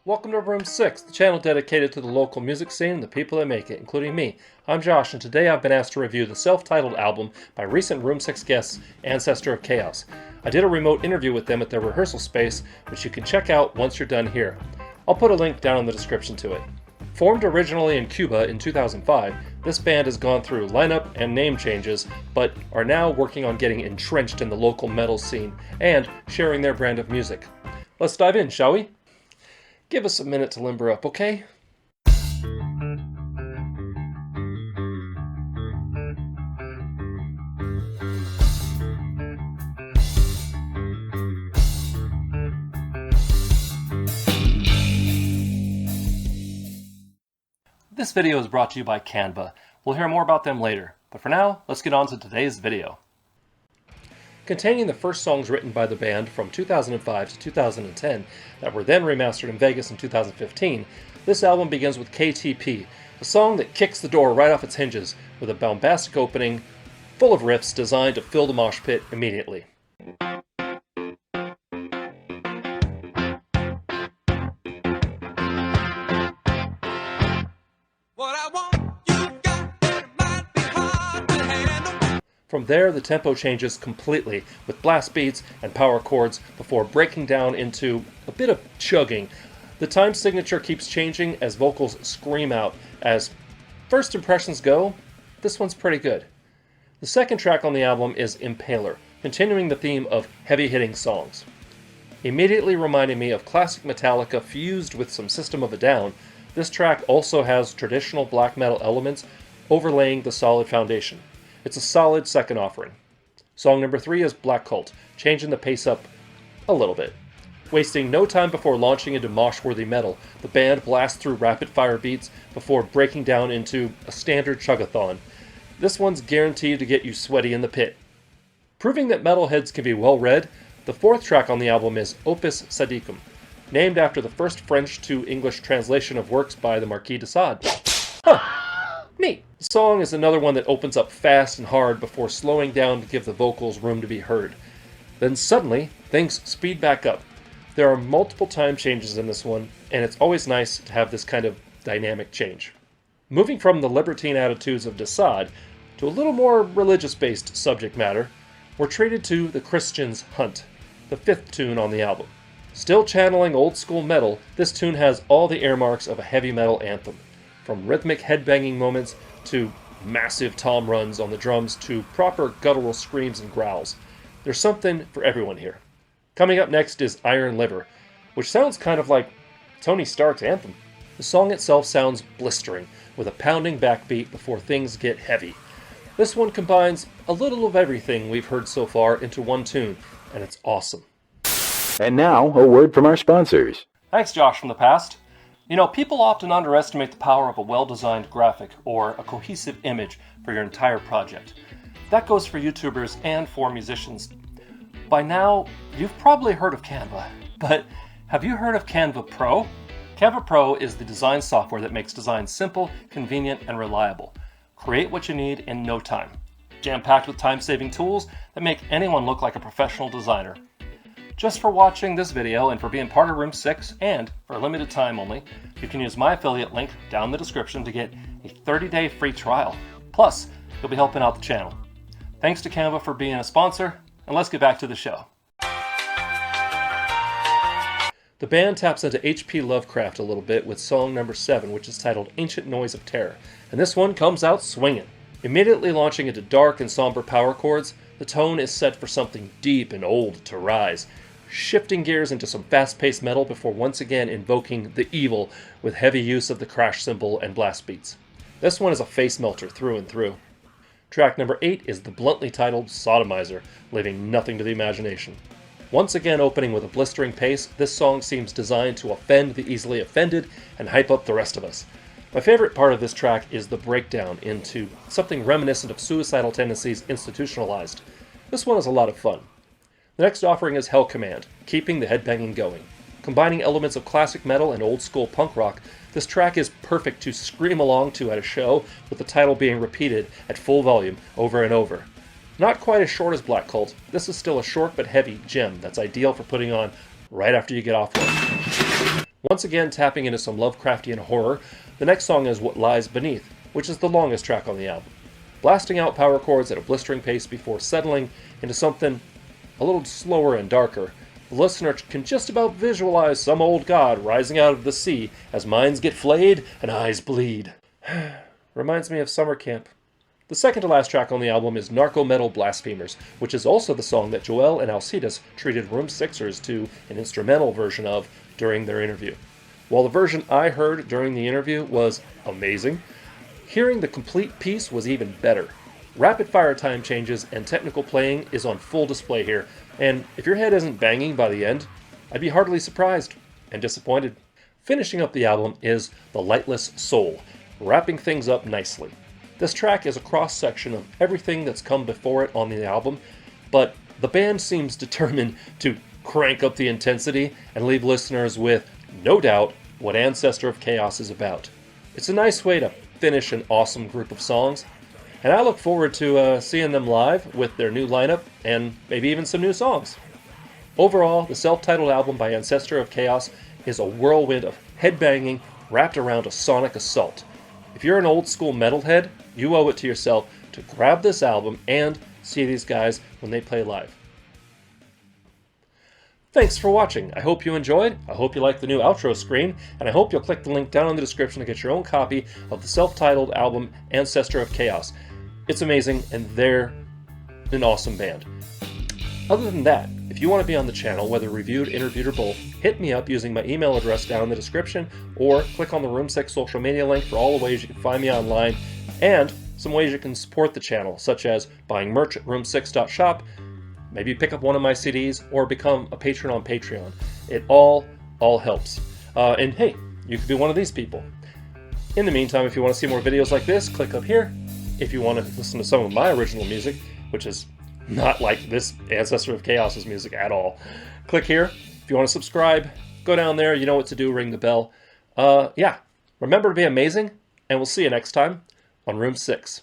Welcome to Room 6, the channel dedicated to the local music scene and the people that make it, including me. I'm Josh, and today I've been asked to review the self-titled album by recent Room 6 guests, Ancestor of Kaos. I did a remote interview with them at their rehearsal space, which you can check out once you're done here. I'll put a link down in the description to it. Formed originally in Cuba in 2005, this band has gone through lineup and name changes, but are now working on getting entrenched in the local metal scene and sharing their brand of music. Let's dive in, shall we? Give us a minute to limber up, okay? This video is brought to you by Canva. We'll hear more about them later, but for now, let's get on to today's video. Containing the first songs written by the band from 2005 to 2010 that were then remastered in Vegas in 2015, this album begins with KTP, a song that kicks the door right off its hinges with a bombastic opening full of riffs designed to fill the mosh pit immediately. From there, the tempo changes completely with blast beats and power chords before breaking down into a bit of chugging. The time signature keeps changing as vocals scream out. As first impressions go, this one's pretty good. The second track on the album is Impaler, continuing the theme of heavy-hitting songs. Immediately reminding me of classic Metallica fused with some System of a Down, this track also has traditional black metal elements overlaying the solid foundation. It's a solid second offering. Song number 3 is Black Cult, changing the pace up a little bit. Wasting no time before launching into mosh-worthy metal, the band blasts through rapid-fire beats before breaking down into a standard chug-a-thon. This one's guaranteed to get you sweaty in the pit. Proving that metalheads can be well-read, the fourth track on the album is Opus Sadicum, named after the first French to English translation of works by the Marquis de Sade. Neat. The song is another one that opens up fast and hard before slowing down to give the vocals room to be heard. Then suddenly, things speed back up. There are multiple time changes in this one, and it's always nice to have this kind of dynamic change. Moving from the libertine attitudes of de Sade to a little more religious-based subject matter, we're treated to The Christian's Hunt, the fifth tune on the album. Still channeling old-school metal, this tune has all the earmarks of a heavy metal anthem. From rhythmic headbanging moments to massive tom runs on the drums to proper guttural screams and growls. There's something for everyone here. Coming up next is Iron Liver, which sounds kind of like Tony Stark's anthem. The song itself sounds blistering, with a pounding backbeat before things get heavy. This one combines a little of everything we've heard so far into one tune, and it's awesome. And now, a word from our sponsors. Thanks, Josh from the past. You know, people often underestimate the power of a well-designed graphic or a cohesive image for your entire project. That goes for YouTubers and for musicians. By now, you've probably heard of Canva, but have you heard of Canva Pro? Canva Pro is the design software that makes design simple, convenient, and reliable. Create what you need in no time. Jam-packed with time-saving tools that make anyone look like a professional designer. Just for watching this video and for being part of Room 6, and for a limited time only, you can use my affiliate link down in the description to get a 30-day free trial. Plus, you'll be helping out the channel. Thanks to Canva for being a sponsor, and let's get back to the show. The band taps into H.P. Lovecraft a little bit with song number 7, which is titled Ancient Noise of Terror, and this one comes out swinging. Immediately launching into dark and somber power chords, the tone is set for something deep and old to rise, shifting gears into some fast-paced metal before once again invoking the evil with heavy use of the crash cymbal and blast beats. This one is a face melter through and through. Track number 8 is the bluntly titled Sodomizer, leaving nothing to the imagination. Once again opening with a blistering pace, this song seems designed to offend the easily offended and hype up the rest of us. My favorite part of this track is the breakdown into something reminiscent of suicidal tendencies institutionalized. This one is a lot of fun. The next offering is Hell Command, keeping the headbanging going. Combining elements of classic metal and old-school punk rock, this track is perfect to scream along to at a show with the title being repeated at full volume over and over. Not quite as short as Black Cult, this is still a short but heavy gem that's ideal for putting on right after you get off work. Once again tapping into some Lovecraftian horror, the next song is What Lies Beneath, which is the longest track on the album. Blasting out power chords at a blistering pace before settling into something a little slower and darker, the listener can just about visualize some old god rising out of the sea as minds get flayed and eyes bleed. Reminds me of summer camp. The second to last track on the album is Narco Metal Blasphemers, which is also the song that Joel and Alcides treated Room Sixers to an instrumental version of during their interview. While the version I heard during the interview was amazing, hearing the complete piece was even better. Rapid fire time changes and technical playing is on full display here, and if your head isn't banging by the end, I'd be heartily surprised and disappointed. Finishing up the album is The Lightless Soul, wrapping things up nicely. This track is a cross-section of everything that's come before it on the album, but the band seems determined to crank up the intensity and leave listeners with, no doubt, what Ancestor of Chaos is about. It's a nice way to finish an awesome group of songs, and I look forward to seeing them live with their new lineup and maybe even some new songs. Overall, the self-titled album by Ancestor of Chaos is a whirlwind of headbanging wrapped around a sonic assault. If you're an old-school metalhead, you owe it to yourself to grab this album and see these guys when they play live. Thanks for watching. I hope you enjoyed, I hope you liked the new outro screen, and I hope you'll click the link down in the description to get your own copy of the self-titled album Ancestor of Chaos. It's amazing, and they're an awesome band. Other than that, if you want to be on the channel, whether reviewed, interviewed, or both, hit me up using my email address down in the description, or click on the Room 6 social media link for all the ways you can find me online, and some ways you can support the channel, such as buying merch at room6.shop, maybe pick up one of my CDs, or become a patron on Patreon. It all helps. And hey, you could be one of these people. In the meantime, if you want to see more videos like this, click up here. If you want to listen to some of my original music, which is not like this Ancestor of Chaos's music at all, click here. If you want to subscribe, go down there. You know what to do. Ring the bell. Yeah. Remember to be amazing, and we'll see you next time on Room 6.